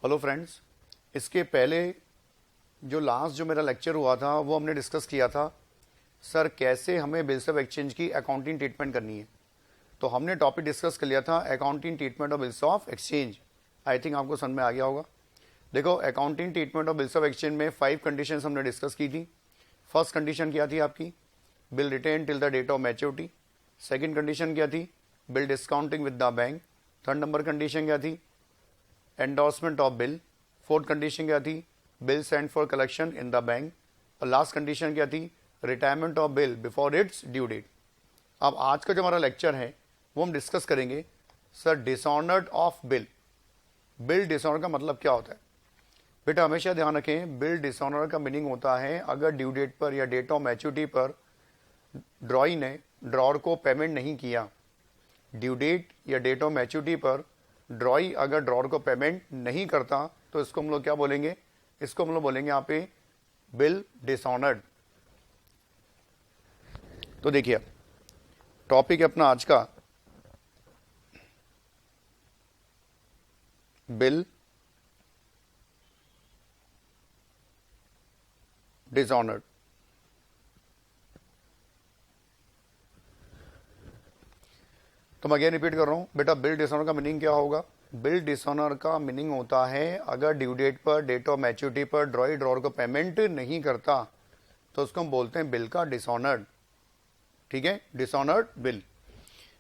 Hello friends, इसके पहले जो मेरा लेक्चर हुआ था वो हमने डिस्कस किया था सर कैसे हमें बिल्स ऑफ एक्सचेंज की अकाउंटिंग ट्रीटमेंट करनी है। तो हमने टॉपिक डिस्कस कर लिया था accounting treatment of bills of exchange. I think आपको समझ में आ गया होगा। देखो, accounting treatment of bills of exchange में 5 कंडीशंस हमने डिस्कस की थी। फर्स्ट कंडीशन क्या थी आपकी? Bill retained till the date of maturity. Second condition क्या थी? Bill discounting with the bank. Third number condition क्या थी? Endorsement of bill. Fourth condition क्या थी? Bill send for collection in the bank. और लास्ट कंडीशन क्या थी? Retirement of bill before its due date. अब आज का जो हमारा लेक्चर है वो हम डिस्कस करेंगे sir dishonoured of bill. Bill dishonour का मतलब क्या होता है? बेटा हमेशा ध्यान रखें, बिल डिसऑनर का मीनिंग होता है अगर ड्यू डेट पर या डेट ऑफ मैच्योरिटी पर ड्रॉई ने ड्रॉर को पेमेंट नहीं किया। ड्यू डेट या डेट ऑफ मैच्योरिटी पर ड्रॉई अगर ड्रॉर को पेमेंट नहीं करता तो इसको हम लोग क्या बोलेंगे? इसको हम लोग बोलेंगे यहाँ पे बिल डिसऑनर्ड। तो देखिए, टॉपिक है अपना आज का बिल डिसऑनर्ड। तो मैं अगेन रिपीट कर रहा हूं बेटा, बिल डिसऑनर का मीनिंग क्या होगा? बिल डिसऑनर का मीनिंग होता है अगर ड्यू डेट पर डेट ऑफ मैच्योरिटी पर ड्रॉई ड्रॉर को पेमेंट नहीं करता तो उसको हम बोलते हैं बिल का डिसऑनर्ड। ठीक है, डिसऑनर्ड बिल।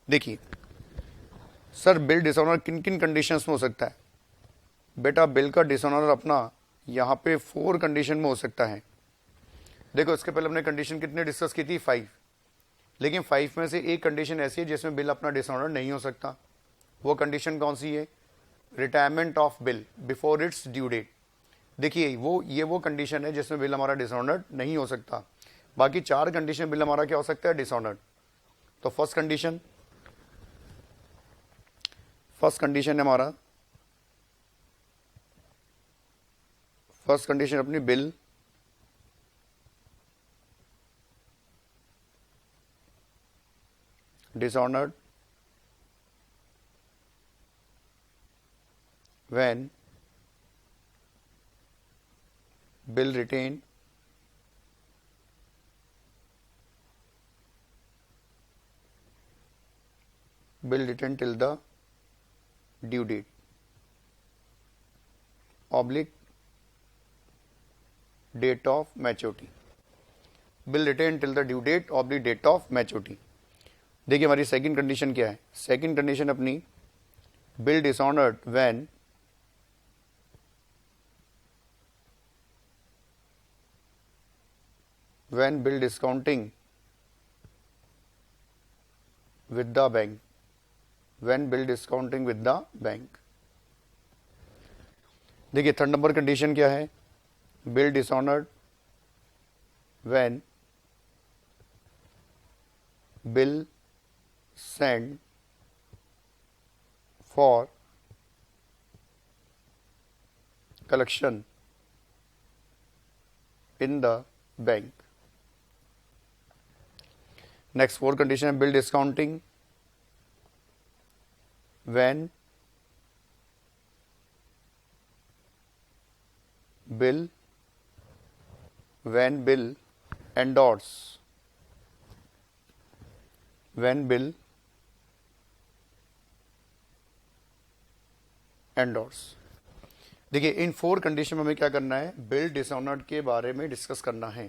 देखिए सर, बिल डिसऑनर किन किन कंडीशंस में हो सकता है? बेटा बिल का डिसऑनर अपना यहां पे 4 कंडीशन में हो सकता है। देखो, इसके पहले हमने कंडीशन कितने डिस्कस की थी? 5। लेकिन 5 में से एक कंडीशन ऐसी है जिसमें बिल अपना डिसऑनर नहीं हो सकता। वो कंडीशन कौन सी है? Retirement of bill before its due date. देखिए ये वो कंडीशन है जिसमें बिल हमारा डिसऑनर्ड नहीं हो सकता। बाकी 4 कंडीशन बिल हमारा क्या हो सकता है? डिसऑनर्ड। तो फर्स्ट कंडीशन है हमारा, फर्स्ट कंडीशन अपनी bill dishonoured when bill retained till the due date oblique date of maturity। Bill retained till the due date oblique date of maturity. देखिए हमारी सेकंड कंडीशन क्या है? सेकंड कंडीशन अपनी bill dishonoured when bill discounting with the bank, when bill discounting with the bank। देखिए third number condition क्या है? Bill dishonoured when bill sent for collection in the bank। Next 4 condition है bill discounting when bill endorse, when bill endorse। देखिए इन 4 condition में हमें क्या करना है? बिल डिसऑनर्ड के बारे में डिस्कस करना है।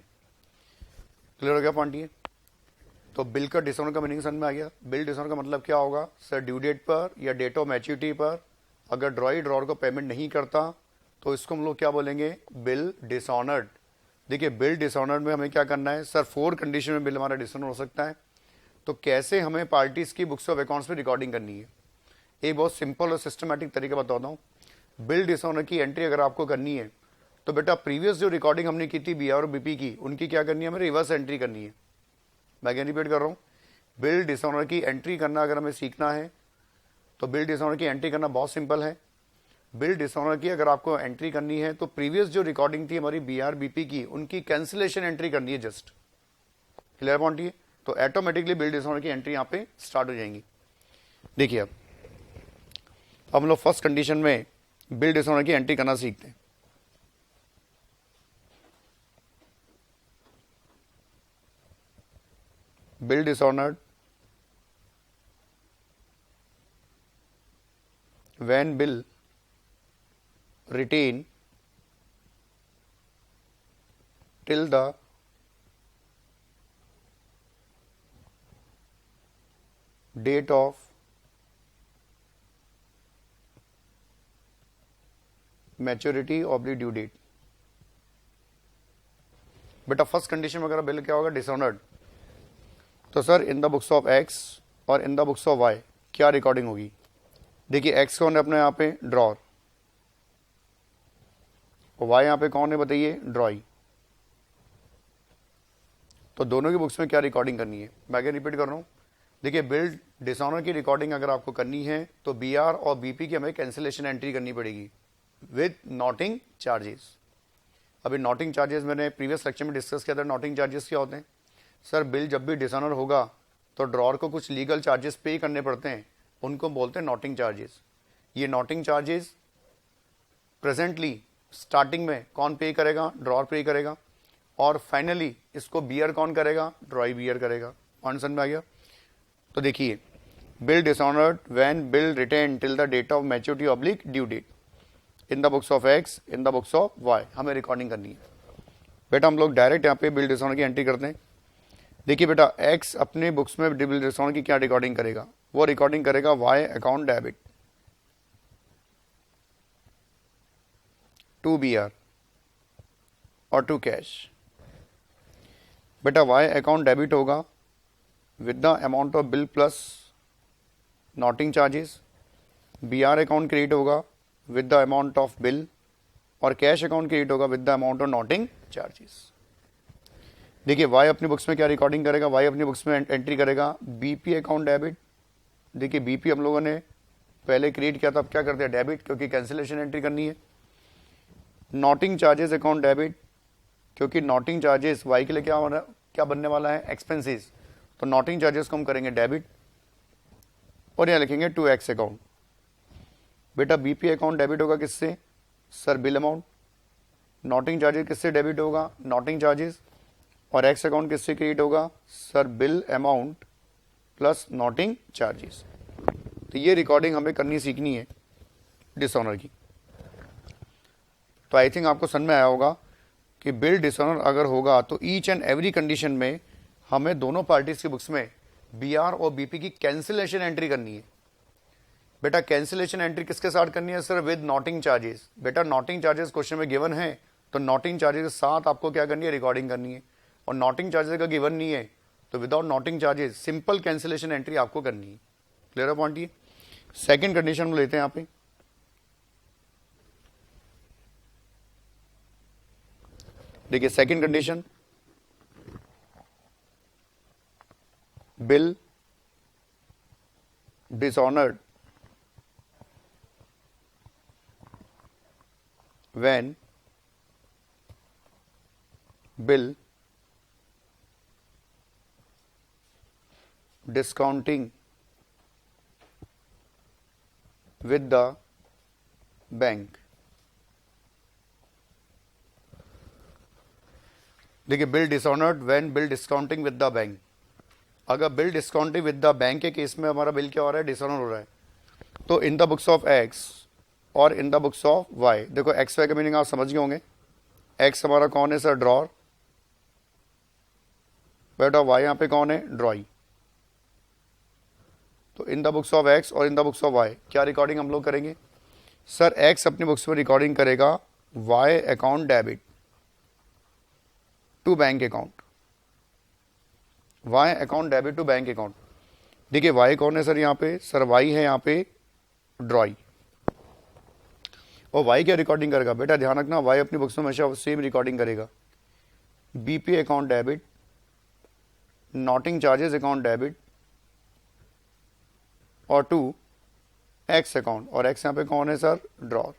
क्लियर हो गया पांडिये? तो बिल का डिसऑनर का मीनिंग समझ में आ गया। बिल डिसऑनर का मतलब क्या होगा? सर ड्यू डेट पर या डेट ऑफ मैच्योरिटी पर अगर ड्रॉई ड्रॉर को पेमेंट नहीं करता तो इसको हम लोग क्या बोलेंगे? Bill dishonoured. देखिए बिल डिसऑनर्ड में हमें क्या करना है? सर 4 कंडीशन में बिल हमारा डिसऑनर हो सकता है। तो कैसे हमें पार्टीज की बुक्स ऑफ अकाउंट्स में रिकॉर्डिंग करनी है? एक बहुत सिंपल और सिस्टमैटिक तरीका बताता हूँ। बिल डिसऑनर की एंट्री अगर आपको करनी है तो बेटा प्रीवियस जो रिकॉर्डिंग हमने की थी बीआर और बीपी की, उनकी क्या करनी है? हमें रिवर्स एंट्री करनी है। मैं अगेन रिपीट कर रहा हूँ, बिल डिसऑनर की एंट्री करना अगर हमें सीखना है तो बिल डिसऑनर की एंट्री करना बहुत सिंपल है। बिल डिसऑनर की अगर आपको एंट्री करनी है तो प्रीवियस जो रिकॉर्डिंग थी हमारी बीआर बीपी की, उनकी कैंसिलेशन एंट्री करनी है जस्ट। क्लियर पॉइंट ये? तो ऑटोमेटिकली बिल डिसऑनर की एंट्री यहाँ पे स्टार्ट हो जाएंगी। देखिए अब हम लोग फर्स्ट कंडीशन में बिल डिसऑनर की एंट्री करना सीखते हैं। Bill dishonoured when bill retain till the date of maturity of the due date। बेटा फर्स्ट कंडीशन में अगर बिल क्या होगा डिसऑनर्ड, तो sir in the books of X और in the books of Y क्या रिकॉर्डिंग होगी। देखिए एक्स कौन है अपने यहाँ पे ड्रॉर, और वाई यहाँ पे कौन है बताइए ड्रॉई। तो दोनों की बुक्स में क्या रिकॉर्डिंग करनी है, मैं आगे रिपीट कर रहा हूँ। देखिए बिल डिसऑनर की रिकॉर्डिंग अगर आपको करनी है तो बी आर और बीपी की हमें कैंसिलेशन एंट्री करनी पड़ेगी विद नोटिंग चार्जेस। अभी नोटिंग चार्जेस मैंने प्रीवियस लेक्चर में डिस्कस किया था। नोटिंग चार्जेस क्या होते हैं सर, बिल जब भी डिसऑनर होगा तो ड्रॉर को कुछ लीगल चार्जेस पे करने पड़ते हैं, उनको बोलते हैं नोटिंग चार्जेस। ये नोटिंग चार्जेस प्रेजेंटली स्टार्टिंग में कौन पे करेगा, ड्रॉर पे करेगा, और फाइनली इसको बियर कौन करेगा, ड्रॉई बियर करेगा। पॉइंट समझ में आ गया। तो देखिए bill dishonoured when bill retained till the date of maturity oblique due date in the books of X in the books of Y, हमें रिकॉर्डिंग करनी है। बेटा हम लोग डायरेक्ट यहाँ पे बिल डिसऑनर की एंट्री करते हैं। देखिए बेटा एक्स अपने बुक्स में बिल डिसऑनर की क्या रिकॉर्डिंग करेगा, वो रिकॉर्डिंग करेगा Y account debit to B R और टू कैश। बेटा वाई अकाउंट डेबिट होगा with the amount of bill plus noting charges, B R account credit होगा with the amount of bill, और कैश अकाउंट क्रिएट होगा with the amount of noting charges. देखिए Y अपनी books में क्या recording करेगा, Y अपनी बुक्स में एंट्री करेगा बीपी अकाउंट डेबिट। देखिए बीपी हम लोगों ने पहले क्रिएट किया था, अब क्या करते हैं डेबिट, क्योंकि कैंसिलेशन एंट्री करनी है। नोटिंग चार्जेस अकाउंट डेबिट, क्योंकि नोटिंग चार्जेस वाई के लिए क्या बनने वाला है एक्सपेंसेस, तो नोटिंग चार्जेस को हम करेंगे डेबिट, और यहाँ लिखेंगे टू एक्स अकाउंट। बेटा बीपी अकाउंट डेबिट होगा किससे sir, bill amount. Noting charges किससे डेबिट होगा, नोटिंग चार्जेस, और एक्स अकाउंट किससे क्रिएट होगा sir, bill amount plus noting charges. तो ये रिकॉर्डिंग हमें करनी सीखनी है डिसऑनर की। तो आई थिंक आपको समझ में आया होगा कि बिल डिसऑनर अगर होगा तो ईच एंड एवरी कंडीशन में हमें दोनों पार्टीज की बुक्स में बी आर और बीपी की कैंसिलेशन एंट्री करनी है। बेटा कैंसिलेशन एंट्री किसके साथ करनी है सर, विद नोटिंग चार्जेस। बेटा नोटिंग चार्जेस क्वेश्चन में गिवन है, तो नोटिंग चार्जेस के साथ आपको क्या करनी है, रिकॉर्डिंग करनी है। और नोटिंग चार्जेस का गिवन नहीं है तो without noting charges simple cancellation entry आपको करनी है। Clear point. ये सेकंड कंडीशन में लेते हैं यहाँ पे। देखिए second condition, bill dishonoured when bill discounting with the bank. देखिए bill dishonoured when bill discounting with the bank. अगर bill discounting with the bank के केस में हमारा बिल क्या हो रहा है, डिसऑनर हो रहा है, तो in the books of X और in the books of Y. देखो एक्स वाई का मीनिंग आप समझ गए होंगे। एक्स हमारा कौन है सर, ड्रॉर। बेटा वाई यहाँ पे कौन है, ड्रॉई। तो in the books of X और in the books of Y क्या रिकॉर्डिंग हम लोग करेंगे सर, एक्स अपनी बुक्स में रिकॉर्डिंग करेगा Y account debit to bank account, Y account debit to bank account. देखिए वाई कौन है सर यहाँ पे, सर वाई है यहाँ पे ड्रॉई। और वाई क्या रिकॉर्डिंग करेगा, बेटा ध्यान रखना वाई अपनी बुक्स में हमेशा सेम रिकॉर्डिंग करेगा, BP account debit, noting charges account debit, और टू एक्स अकाउंट। और एक्स यहाँ पे कौन है सर, ड्रॉर।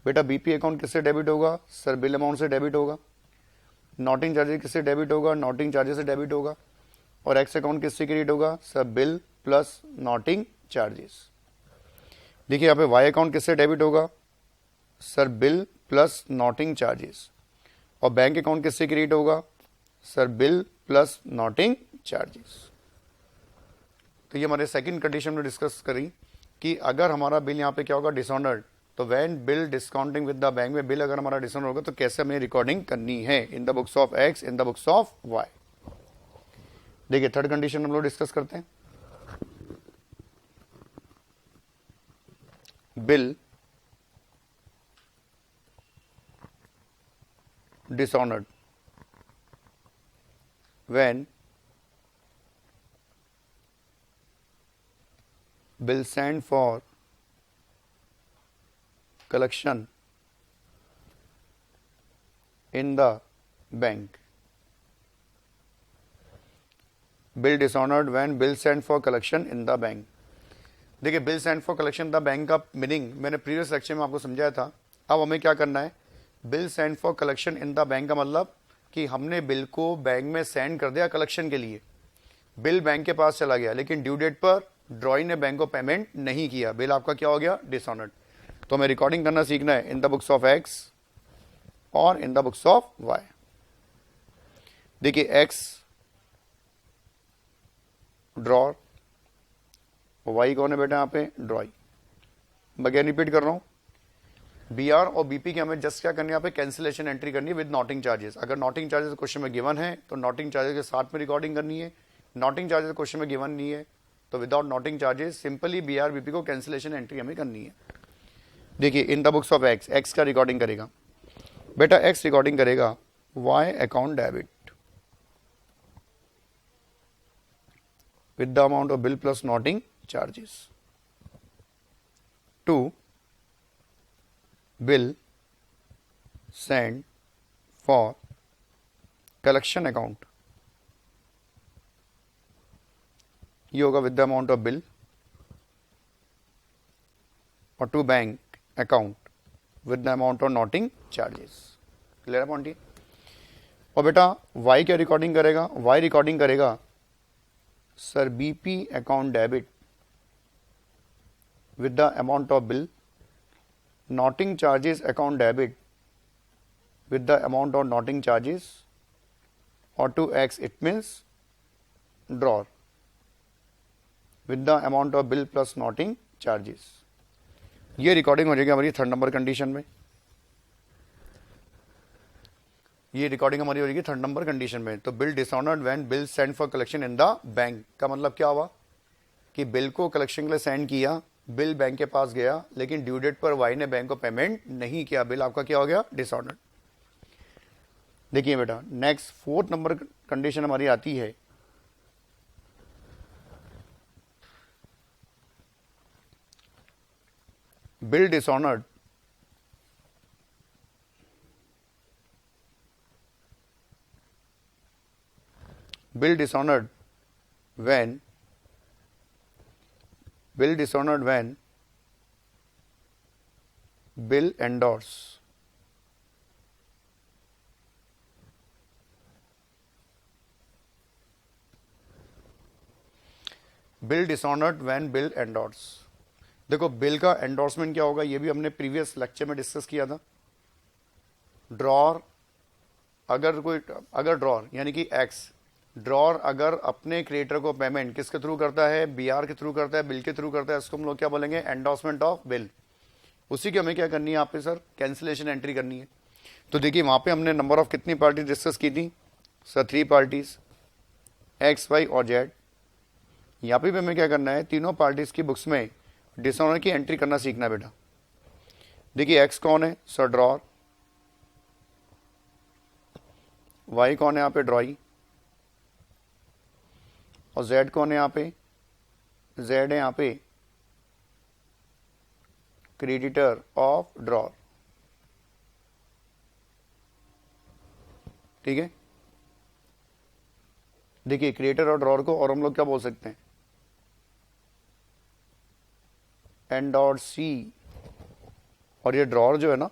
बेटा बीपी अकाउंट किससे डेबिट होगा सर, बिल अमाउंट से डेबिट होगा। नोटिंग चार्जेस किससे डेबिट होगा, नोटिंग चार्जेस से डेबिट होगा। और एक्स अकाउंट किससे क्रिएट होगा sir, bill plus noting charges. देखिए यहाँ पे वाई अकाउंट किससे डेबिट होगा sir, bill plus noting charges. और बैंक अकाउंट किससे क्रिएट होगा sir, bill plus noting charges. तो ये हमारे सेकंड कंडीशन में डिस्कस करी कि अगर हमारा बिल यहाँ पे क्या होगा डिसऑनर्ड, तो when bill discounting with the bank में बिल अगर हमारा डिसऑनर होगा तो कैसे हमें रिकॉर्डिंग करनी है in the books of X, in the books of Y. देखिए थर्ड कंडीशन हम लोग डिस्कस करते हैं। Bill dishonored when bill sent for collection in the bank. Bill dishonored when bill sent for collection in the bank. देखिए bill send for collection the bank का meaning मैंने previous lecture में आपको समझाया था। अब हमें क्या करना है, bill send for collection in the bank का मतलब कि हमने बिल को बैंक में सेंड कर दिया कलेक्शन के लिए। बिल बैंक के पास चला गया लेकिन ड्यू डेट पर ड्रॉई ने बैंक को पेमेंट नहीं किया, बिल आपका क्या हो गया डिसऑनर्ड। तो हमें रिकॉर्डिंग करना सीखना है in the books of X और in the books of Y. देखिए एक्स ड्रॉर, वाई कौन है बेटा यहाँ पे ड्रॉई। मैं क्या रिपीट कर रहा हूं, बीआर और बीपी की हमें जस्ट क्या करनी है यहाँ पे कैंसिलेशन एंट्री करनी है विद नॉटिंग चार्जेस। अगर नॉटिंग चार्जेस क्वेश्चन में गिवन है तो नॉटिंग चार्जेस के साथ में रिकॉर्डिंग करनी है। नॉटिंग चार्जेस क्वेश्चन में गिवन नहीं है तो without noting charges simply BR BP को कैंसिलेशन एंट्री हमें करनी है। देखिए in the books of X, X का रिकॉर्डिंग करेगा बेटा, एक्स रिकॉर्डिंग करेगा Y account debit with the amount of bill plus noting charges to bill sent for collection account। ये होगा with the amount of bill और to bank account with the amount of noting charges। Clear है point. और बेटा y क्या recording करेगा, y recording करेगा sir BP account debit with the amount of bill, noting charges account debit with the amount of noting charges और to X it means drawer with the amount of bill plus noting charges. ये recording हो जाएगी हमारी third number condition में। ये recording हमारी हो जाएगी थर्ड नंबर कंडीशन में। तो bill dishonoured when bill send for collection in the bank का मतलब क्या हुआ कि बिल को कलेक्शन के लिए सेंड किया, बिल बैंक के पास गया लेकिन ड्यू डेट पर वाई ने बैंक को पेमेंट नहीं किया, बिल आपका क्या हो गया डिसऑनर्ड। देखिए बेटा नेक्स्ट फोर्थ नंबर कंडीशन हमारी आती है bill dishonoured bill dishonored when bill endorse bill dishonoured when bill endorse. देखो बिल का एंडोर्समेंट क्या होगा ये भी हमने प्रीवियस लेक्चर में डिस्कस किया था। ड्रॉर अगर ड्रॉर यानी कि एक्स ड्रॉर अगर अपने क्रिएटर को पेमेंट किसके थ्रू करता है, बीआर के थ्रू करता है, बिल के थ्रू करता है, इसको हम लोग क्या बोलेंगे एंडोर्समेंट ऑफ बिल। उसी की हमें क्या करनी है यहाँ पे सर कैंसिलेशन एंट्री करनी है। तो देखिए वहां पे हमने नंबर ऑफ कितनी पार्टी डिस्कस की थी सर, 3 पार्टीज एक्स वाई और जेड। यहाँ पे भी हमें क्या करना है तीनों पार्टीज की बुक्स में डिसऑनर की एंट्री करना सीखना बेटा। देखिए एक्स कौन है सर ड्रॉर, वाई कौन है यहाँ पे ड्रॉई और जेड कौन है यहाँ पे, जेड है यहाँ पे क्रेडिटर ऑफ ड्रॉर। ठीक है, देखिए क्रिएटर और ड्रॉर को और हम लोग क्या बोल सकते हैं एंडोर्सी। और ये ड्रॉर जो है ना,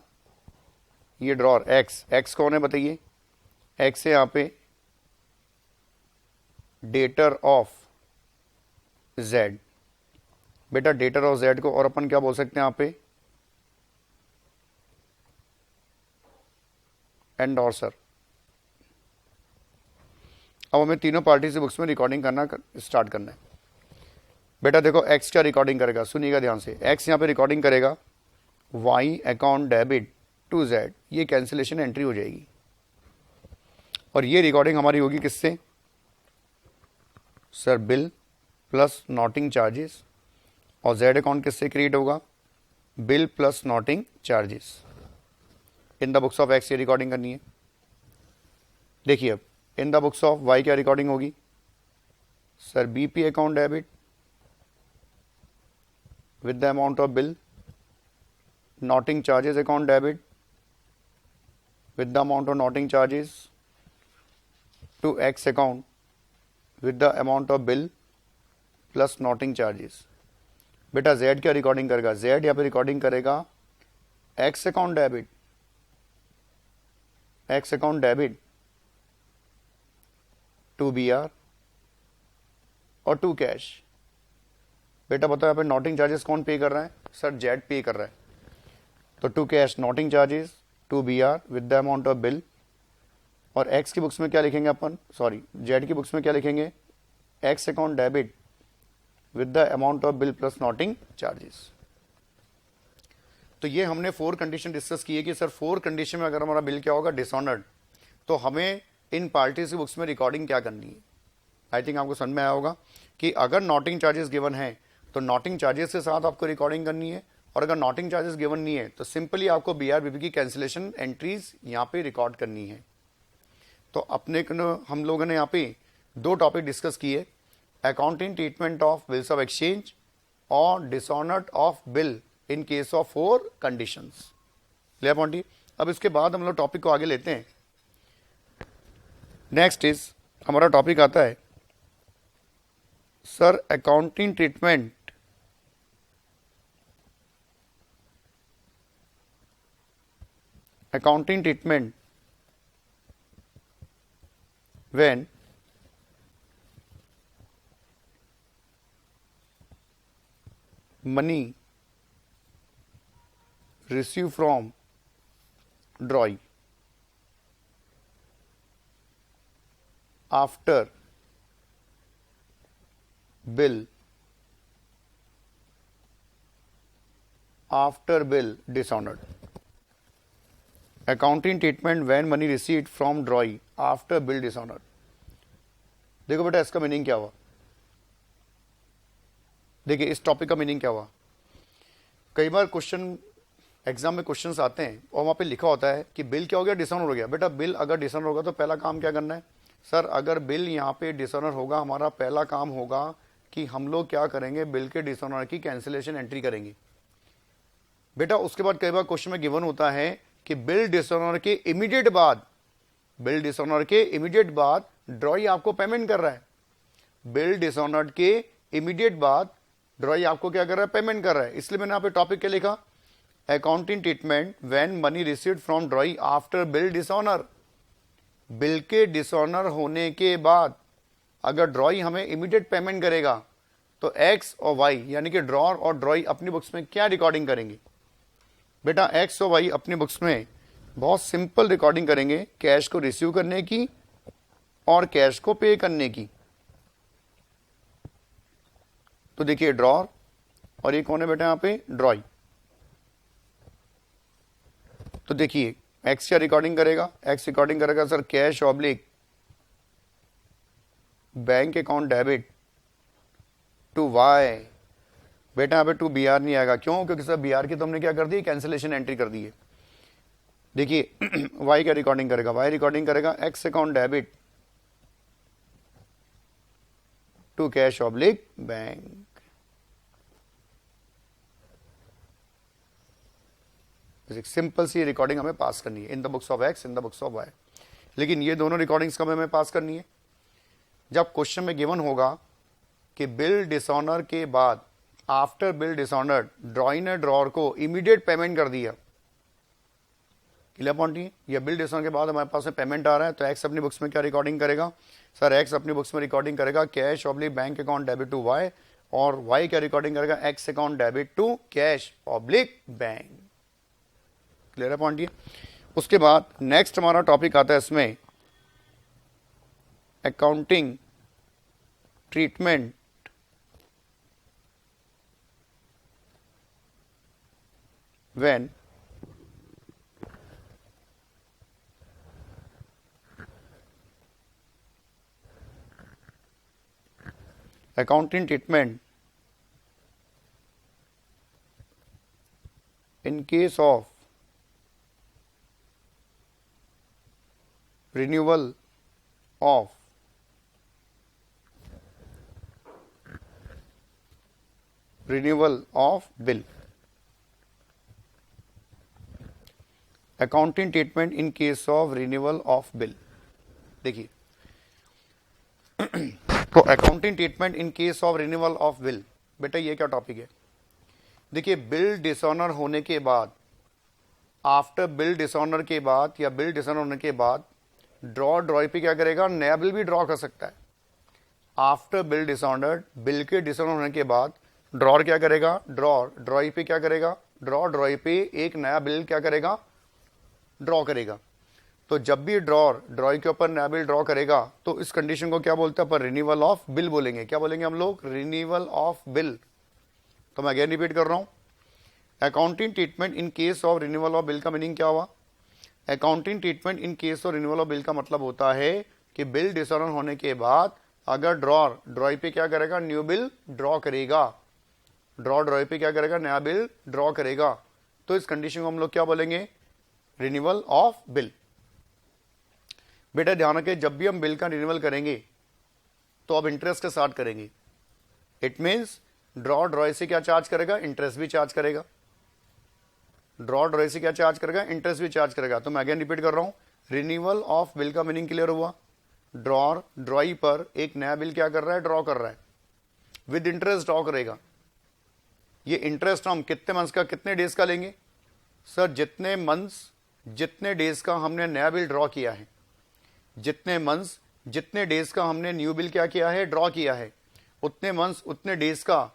ये ड्रॉर एक्स, एक्स कौन है बताइए, एक्स है यहाँ पे डेटर ऑफ जेड। बेटा डेटर ऑफ जेड को और अपन क्या बोल सकते हैं यहाँ पे, एंडोर्सर। अब हमें तीनों पार्टी से बुक्स में रिकॉर्डिंग करना स्टार्ट करना है। बेटा देखो एक्स क्या रिकॉर्डिंग करेगा, सुनिएगा ध्यान से। एक्स यहाँ पे रिकॉर्डिंग करेगा Y account debit to Z, ये कैंसिलेशन एंट्री हो जाएगी। और ये रिकॉर्डिंग हमारी होगी किससे sir, bill plus noting charges. और जेड अकाउंट किससे क्रिएट होगा, bill plus noting charges. In the books of X ये रिकॉर्डिंग करनी है। देखिए अब in the books of Y क्या रिकॉर्डिंग होगी sir, BP account debit with the amount of bill, noting charges account debit with the amount of noting charges to X account with the amount of bill plus noting charges। बेटा Z क्या recording करेगा, Z यहाँ पे recording करेगा X account debit, X account debit to BR और to cash. बेटा बताओ यहाँ पे नोटिंग चार्जेस कौन पे कर रहा है सर, जेड पे कर रहा है। तो to cash noting charges to B R with the amount of bill. और एक्स की बुक्स में क्या लिखेंगे अपन, सॉरी जेड की बुक्स में क्या लिखेंगे, X account debit with the amount of bill plus noting charges. तो ये हमने 4 कंडीशन डिस्कस की है कि सर 4 कंडीशन में अगर हमारा बिल क्या होगा डिसऑनर्ड, तो हमें इन पार्टी की बुक्स में रिकॉर्डिंग क्या करनी है। आई थिंक आपको समझ में आया होगा कि अगर नोटिंग चार्जेस गिवन है तो नोटिंग चार्जेस के साथ आपको रिकॉर्डिंग करनी है, और अगर नोटिंग चार्जेस गिवन नहीं है तो सिंपली आपको बीआरबीपी की कैंसिलेशन एंट्रीज यहाँ पे रिकॉर्ड करनी है। तो अपने हम लोगों ने यहाँ पे 2 टॉपिक डिस्कस किए, accounting treatment of bills of exchange और dishonoured of bill in case of 4 conditions. Clear point. अब इसके बाद हम लोग टॉपिक को आगे लेते हैं। नेक्स्ट इज हमारा टॉपिक आता है sir accounting treatment when money received from drawee after bill dishonored। Accounting treatment when money received from ड्रॉई after bill dishonour. देखो बेटा इसका मीनिंग क्या हुआ, देखिए इस टॉपिक का मीनिंग क्या हुआ। कई बार क्वेश्चन एग्जाम में क्वेश्चंस आते हैं और वहां पे लिखा होता है कि बिल क्या हो गया, डिसऑनर हो गया। बेटा बिल अगर डिसऑनर होगा तो पहला काम क्या करना है सर, अगर बिल यहाँ पे डिसऑनर होगा हमारा पहला काम होगा कि हम लोग क्या करेंगे, बिल के डिसऑनर की कैंसिलेशन एंट्री करेंगे। बेटा उसके बाद कई बार क्वेश्चन में गिवन होता है कि बिल डिसऑनर के इमीडिएट बाद ड्रॉई आपको पेमेंट कर रहा है। बिल डिसऑनर्ड के इमीडिएट बाद ड्रॉई आपको क्या कर रहा है, पेमेंट कर रहा है। इसलिए मैंने यहाँ पे टॉपिक क्या लिखा, accounting treatment when money received from ड्रॉई after bill dishonour. Bill के डिसऑनर होने के बाद अगर ड्रॉई हमें इमीडिएट पेमेंट करेगा तो एक्स और वाई यानी कि ड्रॉर और ड्रॉई अपनी बुक्स में क्या रिकॉर्डिंग करेंगे। बेटा एक्स और वाई अपनी बुक्स में बहुत सिंपल रिकॉर्डिंग करेंगे, कैश को रिसीव करने की और कैश को पे करने की। तो देखिए ड्रॉर और ये कौन है बेटा यहाँ पे, ड्रॉई। तो देखिए एक्स क्या रिकॉर्डिंग करेगा, एक्स रिकॉर्डिंग करेगा sir cash oblique bank account debit to Y. बेटा यहाँ पे टू बी आर नहीं आएगा, क्यों, क्योंकि सर बी आर की तो हमने क्या कर दी, कैंसिलेशन एंट्री कर दी है। देखिए वाई क्या रिकॉर्डिंग करेगा, वाई रिकॉर्डिंग करेगा X account debit to cash oblique bank. Simple सी रिकॉर्डिंग हमें पास करनी है in the books of X, in the books of Y. लेकिन ये दोनों रिकॉर्डिंग्स कब हमें पास करनी है, जब क्वेश्चन में गिवन होगा कि बिल डिसऑनर के बाद आफ्टर बिल डिसऑनर ड्रॉई ने ड्रॉर को इमीडिएट पेमेंट कर दिया। Clear point. या बिल डिसऑनर के बाद हमारे पास में पेमेंट आ रहा है तो एक्स अपनी बुक्स में क्या रिकॉर्डिंग करेगा सर, एक्स अपनी बुक्स में रिकॉर्डिंग करेगा cash oblique bank account debit to Y और y क्या रिकॉर्डिंग करेगा, x account debit to cash public bank. Clear है पॉइंट ये। उसके बाद नेक्स्ट हमारा टॉपिक आता है इसमें accounting treatment when accounting treatment in case of renewal of bill, accounting treatment in case of renewal of bill. देखिए तो accounting treatment in case of renewal of bill, बेटा ये क्या टॉपिक है। देखिए बिल डिसऑनर होने के बाद, आफ्टर बिल डिसऑनर के बाद या बिल डिसऑनर होने के बाद ड्रॉई पे क्या करेगा, नया बिल भी ड्रॉ कर सकता है। आफ्टर बिल डिसऑनर, बिल के डिसऑनर होने के बाद ड्रॉर क्या करेगा, ड्रॉई पे क्या करेगा, ड्रॉई पे एक नया बिल क्या करेगा, ड्रॉ करेगा। तो जब भी ड्रॉई के ऊपर नया बिल ड्रॉ करेगा तो इस कंडीशन को क्या बोलते हैं, पर रिन्यूअल ऑफ बिल बोलेंगे। क्या बोलेंगे हम लोग, रिन्यूअल ऑफ बिल। तो मैं अगेन रिपीट कर रहा हूं, accounting treatment in case of renewal of bill का मीनिंग क्या हुआ। Accounting treatment in case of renewal of bill का मतलब होता है कि बिल डिसऑनर होने के बाद अगर ड्रॉई पे क्या करेगा, न्यू बिल ड्रॉ करेगा, ड्रॉई पे क्या करेगा, नया बिल ड्रॉ करेगा, तो इस कंडीशन को हम लोग क्या बोलेंगे, रिन्यूअल ऑफ बिल। बेटा ध्यान रखें, जब भी हम बिल का रिन्यूअल करेंगे तो अब इंटरेस्ट के साथ करेंगे। इट मींस ड्रॉई से क्या चार्ज करेगा, इंटरेस्ट भी चार्ज करेगा। ड्रॉई से क्या चार्ज करेगा, इंटरेस्ट भी चार्ज करेगा। तो मैं अगेन रिपीट कर रहा हूं, रिन्यूअल ऑफ बिल का मीनिंग क्लियर हुआ। ड्रॉई पर एक नया बिल क्या कर रहा है, ड्रॉ कर रहा है, विद इंटरेस्ट ड्रॉ करेगा। ये इंटरेस्ट हम कितने मंथ्स का, कितने डेज का लेंगे सर, जितने मंथ्स जितने डेज का हमने नया बिल ड्रॉ किया है, जितने मंथ्स जितने डेज का हमने न्यू बिल क्या किया है, ड्रॉ किया है, उतने मंथ्स उतने डेज का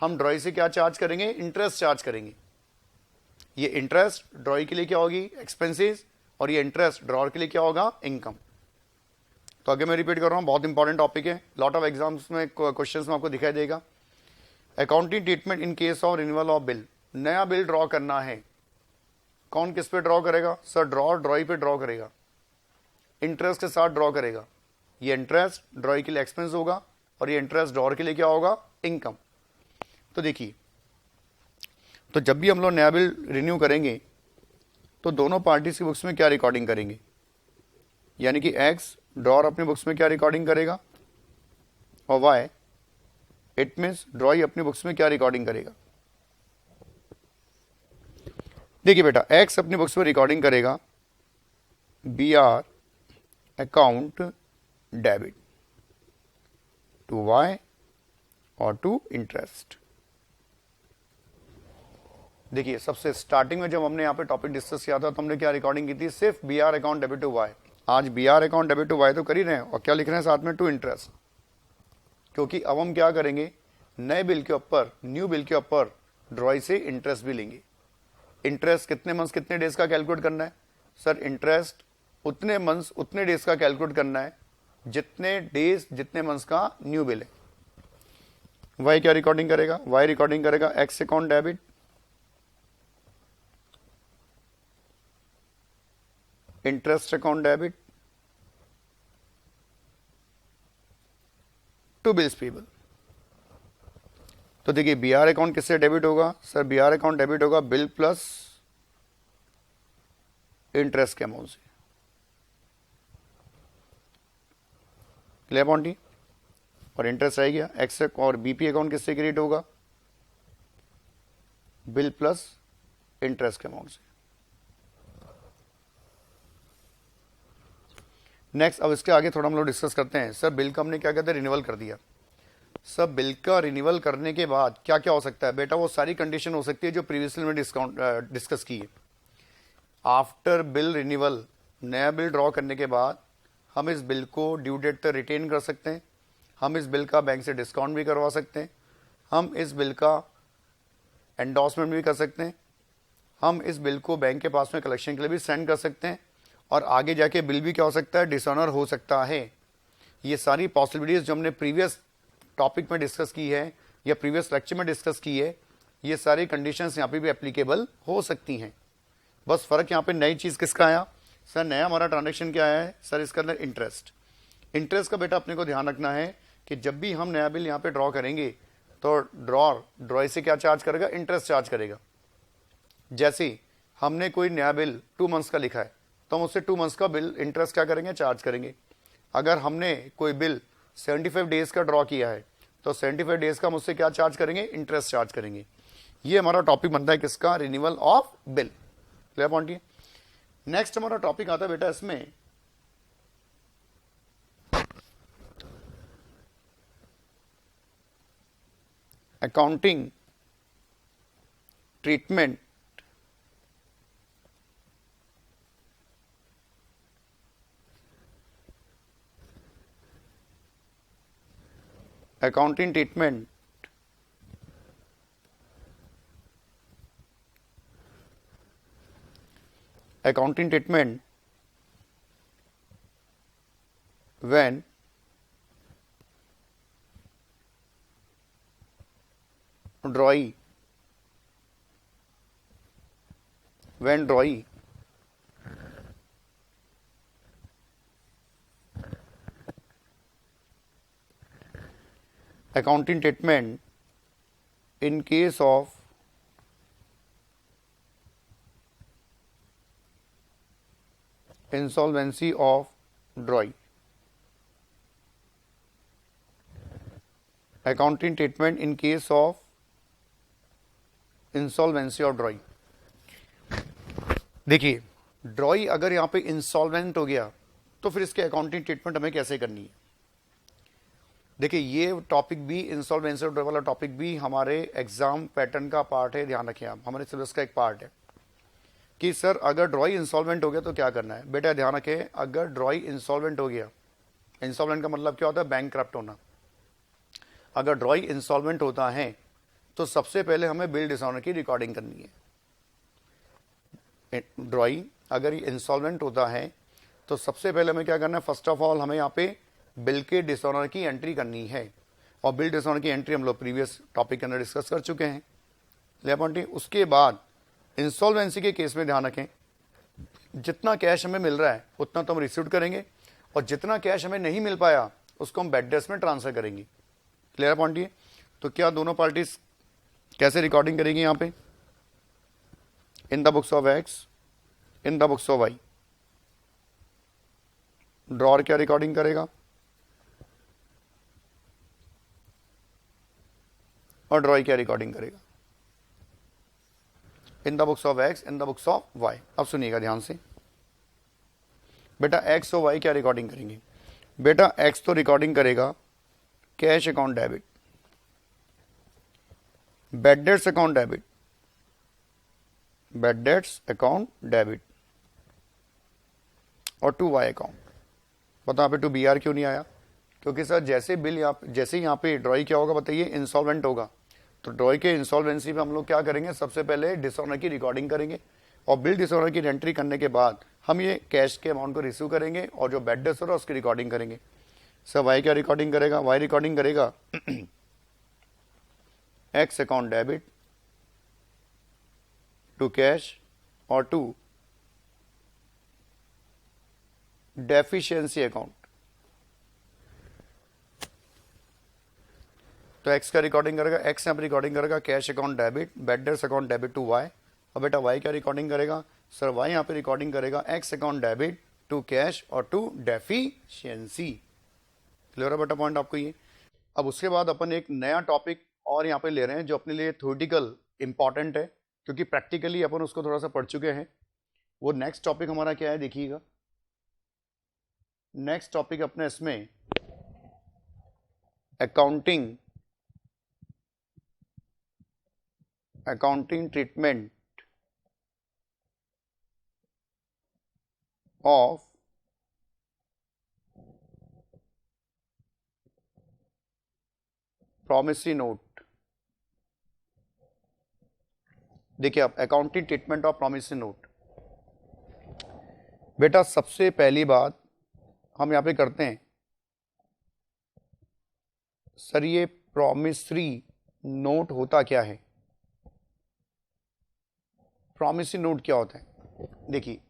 हम ड्रॉई से क्या चार्ज करेंगे, इंटरेस्ट चार्ज करेंगे। ये इंटरेस्ट ड्रॉई के लिए क्या होगी, एक्सपेंसेस, और ये इंटरेस्ट ड्रॉर के लिए क्या होगा, इनकम। तो आगे मैं रिपीट कर रहा हूं, बहुत इंपॉर्टेंट टॉपिक है, लॉट ऑफ एग्जाम्स में क्वेश्चंस में आपको दिखाई देगा। Accounting treatment in case of renewal of bill, नया बिल ड्रॉ करना है, कौन किस पे ड्रॉ करेगा सर, ड्रॉई पे ड्रॉ करेगा, इंटरेस्ट के साथ ड्रॉ करेगा। ये इंटरेस्ट ड्रॉई के लिए एक्सपेंस होगा और ये इंटरेस्ट ड्रॉर के लिए क्या होगा, इनकम। तो देखिए, तो जब भी हम लोग नया बिल रिन्यू करेंगे तो दोनों पार्टीज की बुक्स में क्या रिकॉर्डिंग करेंगे, यानी कि एक्स ड्रॉर अपनी बुक्स में क्या रिकॉर्डिंग करेगा और वाई इट मीन्स ड्रॉई अपनी बुक्स में क्या रिकॉर्डिंग करेगा। देखिए बेटा, एक्स अपनी बुक्स में रिकॉर्डिंग करेगा B R account debit to Y और टू इंटरेस्ट। देखिए सबसे स्टार्टिंग में जब हमने यहाँ पे टॉपिक डिस्कस किया था तो हमने क्या रिकॉर्डिंग की थी, सिर्फ B R account debit to Y. आज B R account debit to Y तो कर ही रहे हैं, और क्या लिख रहे हैं साथ में, टू इंटरेस्ट। क्योंकि अब हम क्या करेंगे, नए बिल के ऊपर, न्यू बिल के ऊपर ड्रॉई से इंटरेस्ट भी लेंगे। इंटरेस्ट कितने मंथ्स कितने डेज का कैलकुलेट करना है सर, इंटरेस्ट उतने मंथ्स उतने डेज का कैलकुलेट करना है जितने डेज जितने मंथ्स का न्यू बिल है। वाई क्या रिकॉर्डिंग करेगा, वाई रिकॉर्डिंग करेगा X account debit interest account debit to bills payable. तो देखिए बी आर अकाउंट किससे डेबिट होगा sir, B R account debit होगा बिल प्लस इंटरेस्ट के अमाउंट से। Clear point. और इंटरेस्ट रह गया एक्स, और बीपी अकाउंट किससे क्रिएट होगा, बिल प्लस इंटरेस्ट के अमाउंट से। नेक्स्ट अब इसके आगे थोड़ा हम लोग डिस्कस करते हैं। सर बिल का हमने क्या कहते हैं, रिन्यूअल कर दिया। सब बिल का रिन्यूअल करने के बाद क्या क्या हो सकता है बेटा, वो सारी कंडीशन हो सकती है जो प्रीवियसली में डिस्कस की है। आफ्टर बिल रिन्यूअल, नया बिल ड्रॉ करने के बाद हम इस बिल को ड्यू डेट तक रिटेन कर सकते हैं, हम इस बिल का बैंक से डिस्काउंट भी करवा सकते हैं, हम इस बिल का एंडोर्समेंट भी कर सकते हैं, हम इस बिल को बैंक के पास में कलेक्शन के लिए भी सेंड कर सकते हैं, और आगे जाके बिल भी क्या हो सकता है, डिसऑनर हो सकता है। ये सारी पॉसिबिलिटीज जो हमने प्रीवियस टॉपिक में डिस्कस की है या प्रीवियस लेक्चर में डिस्कस की है, ये सारी कंडीशंस यहाँ पे भी एप्लीकेबल हो सकती हैं। बस फर्क यहाँ पे नई चीज किसका आया सर, नया हमारा ट्रांजेक्शन क्या आया है सर, इसके अंदर इंटरेस्ट। इंटरेस्ट का बेटा अपने को ध्यान रखना है कि जब भी हम नया बिल यहाँ पे ड्रॉ करेंगे तो ड्रॉ से क्या चार्ज करेगा, इंटरेस्ट चार्ज करेगा। जैसे हमने कोई नया बिल 2 मंथ्स का लिखा है तो हम उससे 2 मंथ्स का बिल इंटरेस्ट क्या करेंगे, चार्ज करेंगे। अगर हमने कोई बिल 75 डेज का ड्रॉ किया है तो 75 डेज का हम उससे क्या चार्ज करेंगे, इंटरेस्ट चार्ज करेंगे। ये हमारा टॉपिक बनता है किसका, renewal of bill. Clear point है। नेक्स्ट हमारा टॉपिक आता है बेटा इसमें accounting treatment accounting treatment when drawee accounting treatment in case of insolvency of drawee, accounting treatment in case of insolvency of ड्रॉई। देखिए ड्रॉई अगर यहां पे इंसॉल्वेंट हो गया तो फिर इसके अकाउंटिंग ट्रीटमेंट हमें कैसे करनी है। देखिए ये टॉपिक भी, इंसॉल्वेंसी ऑफ ड्रॉई वाला टॉपिक भी हमारे एग्जाम पैटर्न का पार्ट है, ध्यान रखिए आप, हमारे सिलेबस का एक पार्ट है कि सर अगर ड्रॉई इंसॉल्वेंट हो गया तो क्या करना है। बेटा ध्यान रखें, अगर ड्रॉई इंसॉल्वेंट हो गया, इंसॉल्वेंट का मतलब क्या होता है, बैंकक्रप्ट होना। अगर ड्रॉई इंसॉल्वेंट होता है तो सबसे पहले हमें बिल डिसऑनर की रिकॉर्डिंग करनी है। ड्रॉई अगर इंसॉल्वेंट होता है तो सबसे पहले हमें क्या करना है, फर्स्ट ऑफ ऑल हमें यहाँ पे बिल के डिसऑनर की एंट्री करनी है, और बिल डिसऑनर की एंट्री हम लोग प्रीवियस टॉपिक के अंदर डिस्कस कर चुके हैं। लेपॉइंटी उसके बाद इंसॉल्वेंसी के केस में ध्यान रखें, जितना कैश हमें मिल रहा है उतना तो हम रिसीव करेंगे, और जितना कैश हमें नहीं मिल पाया उसको हम बैड डेट्स में ट्रांसफर करेंगे। क्लियर पॉइंट ये। तो क्या दोनों पार्टीज कैसे रिकॉर्डिंग करेगी यहां पे, in the books of X, in the books of Y. Drawer क्या रिकॉर्डिंग करेगा और ड्रॉई क्या रिकॉर्डिंग करेगा, in the books of X, in the books of Y. अब सुनिएगा ध्यान से बेटा, एक्स और वाई क्या रिकॉर्डिंग करेंगे। बेटा एक्स तो रिकॉर्डिंग करेगा cash account debit, bad debts account debit, bad debts account debit, और टू वाई अकाउंट। बताओ यहाँ पे टू बी आर क्यों नहीं आया, क्योंकि सर जैसे बिल जैसे यहाँ पे ड्रॉई क्या होगा बताइए, इंसॉल्वेंट होगा, तो ड्रॉई के इंसॉल्वेंसी में हम लोग क्या करेंगे, सबसे पहले डिसऑनर की रिकॉर्डिंग करेंगे, और बिल डिसऑनर की एंट्री करने के बाद हम ये कैश के अमाउंट को रिसीव करेंगे, और जो बैड डेट्स हो रहा है उसकी रिकॉर्डिंग करेंगे। सर वाई क्या रिकॉर्डिंग करेगा, वाई रिकॉर्डिंग करेगा X account debit to cash और टू डेफिशिएंसी अकाउंट। तो एक्स का रिकॉर्डिंग करेगा, एक्स यहाँ पर रिकॉर्डिंग करेगा cash account debit, bad debts account debit to Y, और बेटा वाई क्या रिकॉर्डिंग करेगा, सर वाई यहाँ पे रिकॉर्डिंग करेगा X account debit to cash और टू डेफिशिएंसी। क्लियर है बेटा पॉइंट आपको ये। अब उसके बाद अपन एक नया टॉपिक और यहाँ पे ले रहे हैं जो अपने लिए थ्योरेटिकल इंपॉर्टेंट है, क्योंकि प्रैक्टिकली अपन उसको थोड़ा सा पढ़ चुके हैं। वो नेक्स्ट टॉपिक हमारा क्या है देखिएगा, नेक्स्ट टॉपिक अपने इसमें accounting treatment of promissory note। देखिए आप, accounting treatment of promissory note. बेटा सबसे पहली बात हम यहाँ पे करते हैं, सर ये प्रॉमिसरी नोट होता क्या है, प्रॉमिसरी नोट क्या होता है। देखिए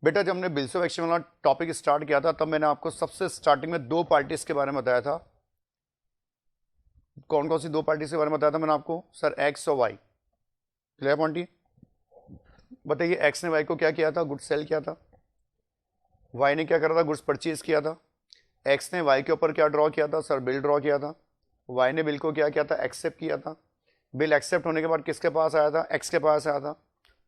बेटा जब हमने बिल्स ऑफ एक्सचेंज वाला टॉपिक स्टार्ट किया था तब मैंने आपको सबसे स्टार्टिंग में दो पार्टीज के बारे में बताया था। कौन कौन सी दो पार्टीज के बारे में बताया था मैंने आपको, सर एक्स और वाई। Clear point. बताइए एक्स ने वाई को क्या किया था, गुड्स सेल किया था। वाई ने क्या करा था, गुड्स परचेज किया था। एक्स ने वाई के ऊपर क्या ड्रॉ किया था, सर बिल ड्रॉ किया था। वाई ने बिल को क्या किया था, एक्सेप्ट किया था। बिल एक्सेप्ट होने के बाद किसके पास आया था, एक्स के पास आया था।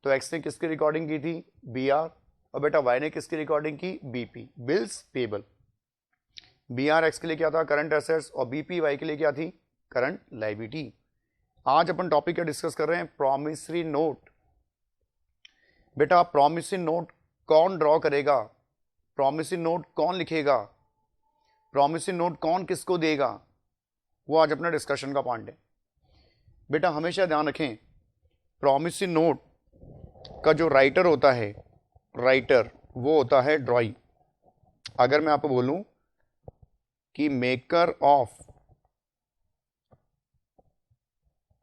तो एक्स ने किसकी रिकॉर्डिंग की थी, बी आर। और बेटा वाई ने किसकी रिकॉर्डिंग की, BP, bills payable. B R X के लिए क्या था, करंट एसेट्स, और बीपी वाई के लिए क्या थी, करंट लायबिलिटी। आज अपन टॉपिक क्या डिस्कस कर रहे हैं, प्रॉमिसरी नोट। बेटा प्रॉमिसरी नोट कौन ड्रॉ करेगा, प्रॉमिसरी नोट कौन लिखेगा, प्रॉमिसरी नोट कौन किसको देगा, वो आज अपना डिस्कशन का पॉइंट है। बेटा हमेशा ध्यान रखें, प्रॉमिसरी नोट का जो राइटर होता है, राइटर वो होता है ड्रॉई। अगर मैं आपको बोलूं कि मेकर ऑफ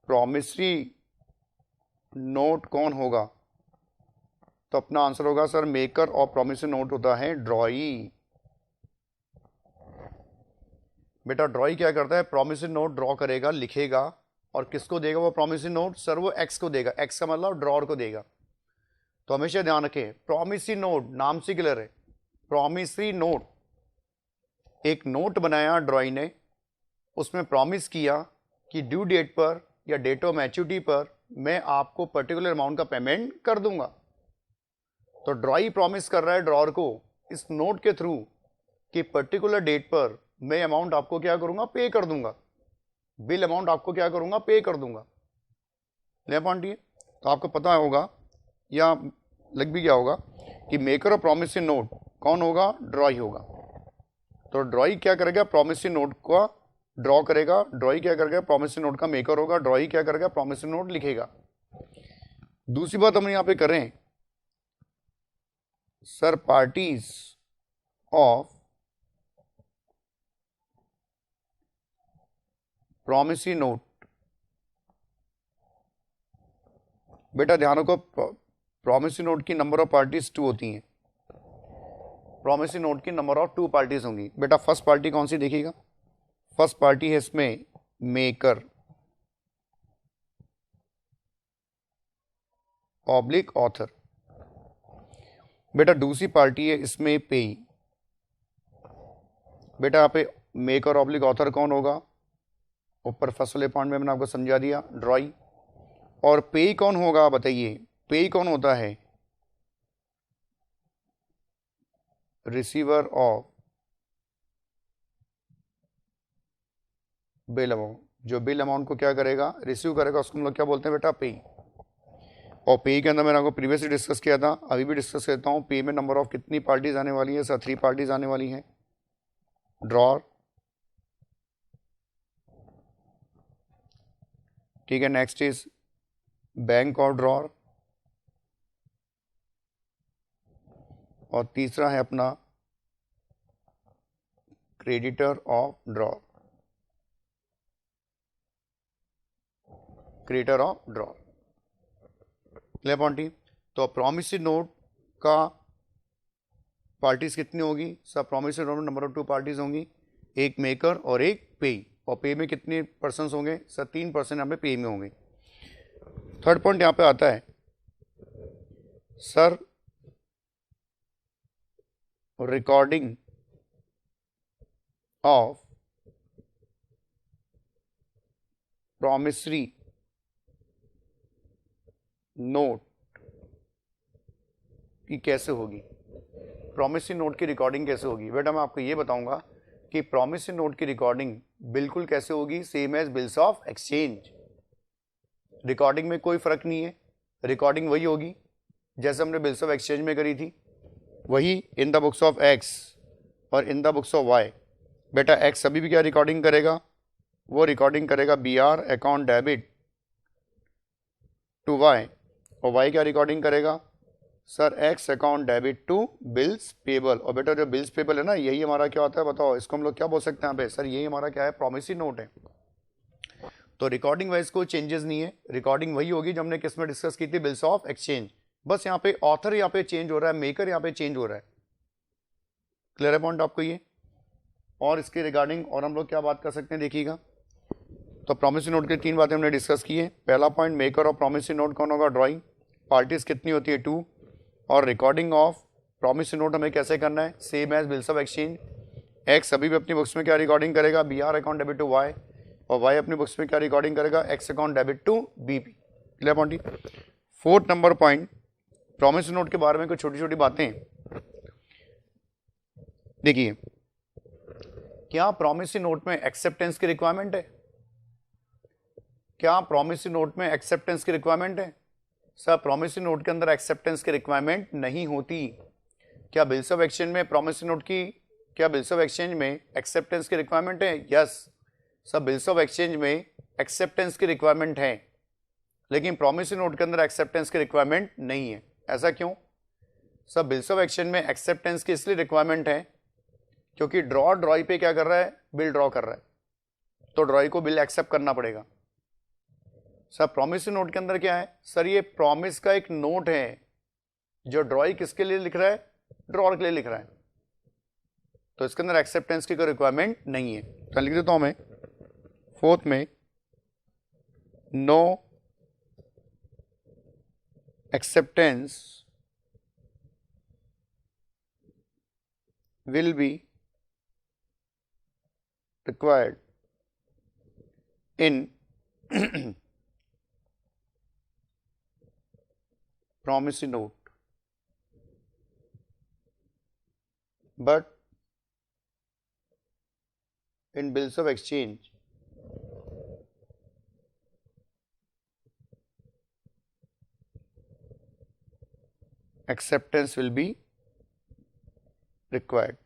प्रॉमिसरी नोट कौन होगा, तो अपना आंसर होगा sir maker of promissory note होता है ड्रॉई। बेटा ड्रॉई क्या करता है, प्रॉमिसरी नोट ड्रॉ करेगा, लिखेगा, और किसको देगा वो प्रॉमिसरी नोट, सर वो एक्स को देगा। एक्स का मतलब ड्रॉर को देगा। तो हमेशा ध्यान रखें, प्रॉमिसरी नोट नाम से क्लियर है, प्रॉमिसरी नोट एक नोट बनाया ड्रॉई ने, उसमें प्रॉमिस किया कि ड्यू डेट पर या डेट ऑफ मैच्योरिटी पर मैं आपको पर्टिकुलर अमाउंट का पेमेंट कर दूंगा। तो ड्रॉई प्रॉमिस कर रहा है ड्रॉर को इस नोट के थ्रू कि पर्टिकुलर डेट पर मैं अमाउंट आपको क्या करूंगा, पे कर दूंगा, बिल अमाउंट आपको क्या करूंगा, पे कर दूंगा। ले पॉइंट ये तो आपको पता होगा या लग भी गया होगा कि मेकर ऑफ प्रॉमिसरी नोट कौन होगा, ड्रॉई होगा। तो ड्रॉई क्या करेगा, प्रॉमिसरी नोट को ड्रॉ करेगा। ड्रॉई क्या करेगा, प्रॉमिसरी नोट का मेकर होगा। ड्रॉई क्या करेगा, प्रॉमिसरी नोट लिखेगा। दूसरी बात हम यहां पे करें, sir parties of promissory note. बेटा ध्यान रखो, प्रॉमिसरी नोट की नंबर ऑफ पार्टीज 2 होती हैं। प्रॉमिसरी नोट की नंबर ऑफ 2 पार्टीज होंगी। बेटा फर्स्ट पार्टी कौन सी देखिएगा, फर्स्ट पार्टी है इसमें मेकर ऑब्लिक ऑथर। बेटा दूसरी पार्टी है इसमें पेई। बेटा यहाँ पे मेकर ऑब्लिक ऑथर कौन होगा, ऊपर फर्स्ट वाले पॉइंट में मैंने आपको समझा दिया, ड्रॉई। और पेई कौन होगा बताइए, पेई कौन होता है, रिसीवर ऑफ बिल अमाउंट। जो बिल अमाउंट को क्या करेगा, रिसीव करेगा, उसको हम लोग क्या बोलते हैं बेटा, पेई। और पे के अंदर मैंने आपको प्रीवियसली डिस्कस किया था, अभी भी डिस्कस करता हूँ। पे में नंबर ऑफ कितनी पार्टीज आने वाली है, सर 3 पार्टीज आने वाली हैं। ड्रॉर, ठीक है, नेक्स्ट इज बैंक और ड्रॉर, और तीसरा है अपना creditor of drawer, creditor of drawer. Clear point. तो प्रॉमिसरी नोट का पार्टीज कितनी होगी, सब प्रॉमिसरी नोट में नंबर ऑफ 2 पार्टीज होंगी, एक मेकर और एक पे। और पे में कितने पर्सन होंगे, सर 3% यहाँ पे पे में होंगे। थर्ड पॉइंट यहाँ पे आता है, sir recording of promissory note की कैसे होगी, प्रॉमिसरी नोट की रिकॉर्डिंग कैसे होगी। बेटा मैं आपको ये बताऊंगा कि प्रॉमिसरी नोट की रिकॉर्डिंग बिल्कुल कैसे होगी, same as bills of exchange. Recording में कोई फर्क नहीं है, रिकॉर्डिंग वही होगी जैसे हमने बिल्स ऑफ एक्सचेंज में करी थी, वही in the books of X और in the books of Y. बेटा एक्स अभी भी क्या रिकॉर्डिंग करेगा, वो रिकॉर्डिंग करेगा B R account debit to Y, और वाई क्या रिकॉर्डिंग करेगा sir X account debit to bills payable. और बेटा जो बिल्स पेबल है ना, यही हमारा क्या होता है बताओ, इसको हम लोग क्या बोल सकते हैं यहाँ पे सर, यही हमारा क्या है प्रॉमिसरी नोट है। तो रिकॉर्डिंग वाइज कोई चेंजेस नहीं है, रिकॉर्डिंग वही होगी जो हमने किस में डिस्कस की थी, बिल्स ऑफ एक्सचेंज। बस यहाँ पे ऑथर यहाँ पे चेंज हो रहा है, मेकर यहाँ पे चेंज हो रहा है। क्लियर है पॉइंट आपको ये। और इसके रिगार्डिंग और हम लोग क्या बात कर सकते हैं देखिएगा। तो प्रॉमिसरी नोट की 3 बातें हमने डिस्कस की है। पहला point, maker of promissory note कौन होगा, ड्राइंग, पार्टीज कितनी होती है 2, और रिकॉर्डिंग ऑफ प्रॉमिसरी नोट हमें कैसे करना है, same as bills of exchange. X अभी भी अपनी बुक्स में क्या रिकॉर्डिंग करेगा, B R account debit to Y, और वाई अपनी बुक्स में क्या रिकॉर्डिंग करेगा, X account debit to B P. Clear point. 4th number point, promissory note के बारे में कुछ छोटी छोटी बातें देखिए। क्या प्रॉमिसरी नोट में एक्सेप्टेंस की रिक्वायरमेंट है, क्या प्रॉमिसरी नोट में एक्सेप्टेंस की रिक्वायरमेंट है सर, प्रॉमिसरी नोट के अंदर एक्सेप्टेंस की रिक्वायरमेंट नहीं होती। क्या बिल्स ऑफ एक्सचेंज में प्रॉमिसरी नोट की, क्या बिल्स ऑफ एक्सचेंज में एक्सेप्टेंस की रिक्वायरमेंट है, yes sir, bills of exchange में एक्सेप्टेंस की रिक्वायरमेंट है, लेकिन प्रॉमिसरी नोट के अंदर एक्सेप्टेंस की रिक्वायरमेंट नहीं है। ऐसा क्यों सर, बिल्स ऑफ एक्सचेंज में एक्सेप्टेंस की इसलिए रिक्वायरमेंट है क्योंकि ड्रॉई पे क्या कर रहा है, बिल ड्रॉ कर रहा है, तो ड्रॉई को बिल एक्सेप्ट करना पड़ेगा। सर प्रॉमिसरी नोट के अंदर क्या है सर, ये प्रॉमिस का एक नोट है जो ड्रॉई किसके लिए लिख रहा है, ड्रॉर के लिए लिख रहा है, तो इसके अंदर एक्सेप्टेंस की कोई रिक्वायरमेंट नहीं है। तो लिख देता हूं मैं 4th में, no acceptance will be required in promissory note, but in bills of exchange acceptance will be required.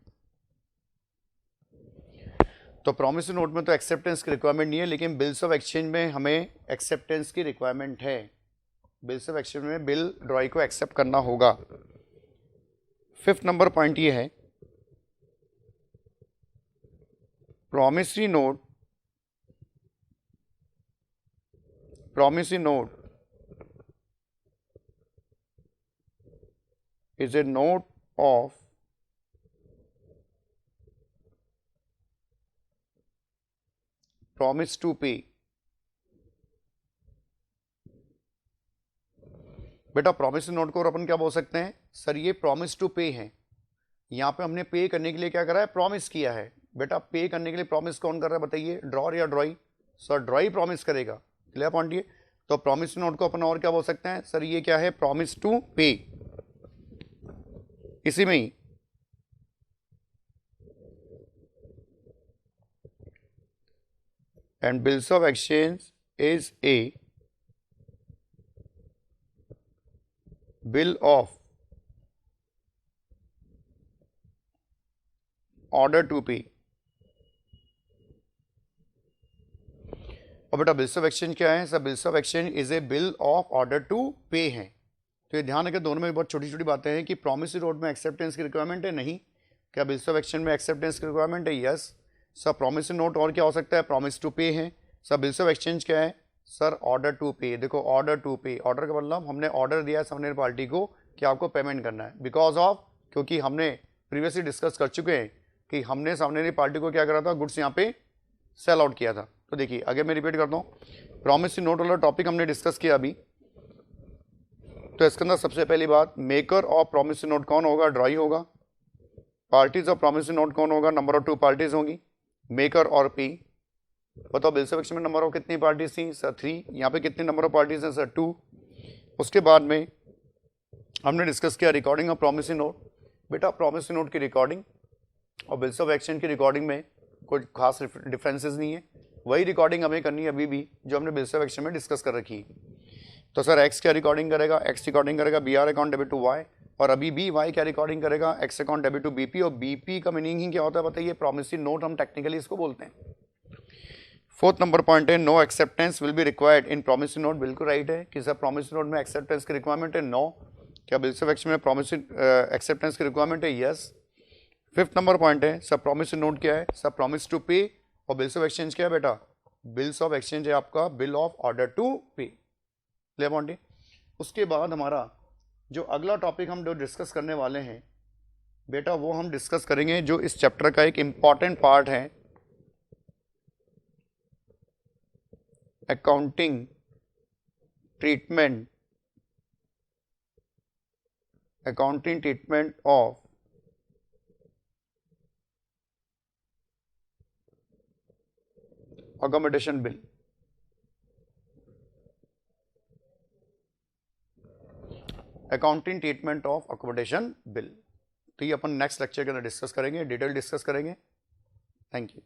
तो प्रॉमिसरी नोट में तो एक्सेप्टेंस की रिक्वायरमेंट नहीं है, लेकिन बिल्स ऑफ एक्सचेंज में हमें एक्सेप्टेंस की रिक्वायरमेंट है। बिल्स ऑफ एक्सचेंज में बिल ड्रॉई को एक्सेप्ट करना होगा। 5th नंबर पॉइंट ये है, promissory note is a note of promise to pay. बेटा प्रॉमिसरी नोट को अपन क्या बोल सकते हैं सर, ये प्रॉमिस टू पे है। यहां पे हमने पे करने के लिए क्या करा है, प्रॉमिस किया है। बेटा पे करने के लिए प्रॉमिस कौन कर रहा है बताइए, ड्रॉर या ड्रॉई, सर ड्रॉई प्रॉमिस करेगा। क्लियर पॉइंट ये। तो प्रॉमिसरी नोट को अपन और क्या बोल सकते हैं सर, ये क्या है, प्रॉमिस टू पे। इसी में ही and bills of exchange is a bill of order to pay। और बेटा बिल्स ऑफ एक्सचेंज क्या है sir, bills of exchange is a bill of order to pay है। तो ये ध्यान रखें, दोनों में बहुत छोटी छोटी बातें हैं कि प्रॉमिसरी नोट में एक्सेप्टेंस की रिक्वायरमेंट है, नहीं। क्या बिल्स ऑफ एक्सचेंज में एक्सेप्टेंस की रिक्वायरमेंट है, यस। सर प्रॉमिसरी नोट और क्या हो सकता है, प्रॉमिस टू पे है। सर बिल्स ऑफ एक्सचेंज क्या है सर, ऑर्डर टू पे। देखो ऑर्डर टू पे, ऑर्डर का मतलब हमने ऑर्डर दिया है सामने पार्टी को कि आपको पेमेंट करना है, बिकॉज ऑफ, क्योंकि हमने प्रीवियसली डिस्कस कर चुके हैं कि हमने सामने पार्टी को क्या करा था, गुड्स यहाँ पे सेल आउट किया था। तो देखिए अगर मैं रिपीट करता हूँ, प्रॉमिसरी नोट वाला टॉपिक हमने डिस्कस किया अभी। तो इसके अंदर सबसे पहली बात, मेकर ऑफ प्रॉमिसरी नोट कौन होगा, ड्रॉई होगा। पार्टीज ऑफ प्रॉमिसरी नोट कौन होगा, नंबर ऑफ 2 पार्टीज होंगी, मेकर और पी। बताओ बिल्स ऑफ एक्सचेंज में नंबर ऑफ कितनी पार्टीज थी सर, 3। यहाँ पे कितने नंबर ऑफ पार्टीज हैं सर, 2। उसके बाद में हमने डिस्कस किया रिकॉर्डिंग ऑफ प्रॉमिसरी नोट। बेटा प्रॉमिसरी नोट की रिकॉर्डिंग और बिल्स ऑफ एक्सचेंज की रिकॉर्डिंग में कोई खास डिफरेंसेस नहीं है, वही रिकॉर्डिंग हमें करनी है अभी भी जो हमने बिल्स ऑफ एक्सचेंज में डिस्कस कर रखी है। तो सर एक्स क्या रिकॉर्डिंग करेगा, एक्स रिकॉर्डिंग करेगा B R account debit to Y, और अभी भी वाई क्या रिकॉर्डिंग करेगा, X account debit to BP. और बीपी का मीनिंग ही क्या होता है बताइए, प्रॉमिसरी नोट हम टेक्निकली इसको बोलते हैं। फोर्थ नंबर पॉइंट है no acceptance will be required in promissory note. बिल्कुल राइट है कि सर प्रोमिसरी नोट में एक्सेप्टेंस की रिक्वायरमेंट है। नो। क्या बिल्स ऑफ एक्सचेंज में प्रोमिसरी एक्सेप्टेंस की रिक्वायरमेंट है? यस। फिफ्थ नंबर पॉइंट है सब प्रोमिसरी नोट क्या है? सब प्रॉमिस टू पे। और बिल्स ऑफ एक्सचेंज क्या है बेटा? बिल्स ऑफ एक्सचेंज है आपका बिल ऑफ ऑर्डर टू पे। ले बॉन्डी। उसके बाद हमारा जो अगला टॉपिक हम जो डिस्कस करने वाले हैं बेटा, वो हम डिस्कस करेंगे जो इस चैप्टर का एक इंपॉर्टेंट पार्ट है, accounting treatment of accommodation bill. Accounting treatment of accommodation bill, तो ये अपन नेक्स्ट लेक्चर के अंदर डिस्कस करेंगे, डिटेल डिस्कस करेंगे। Thank you.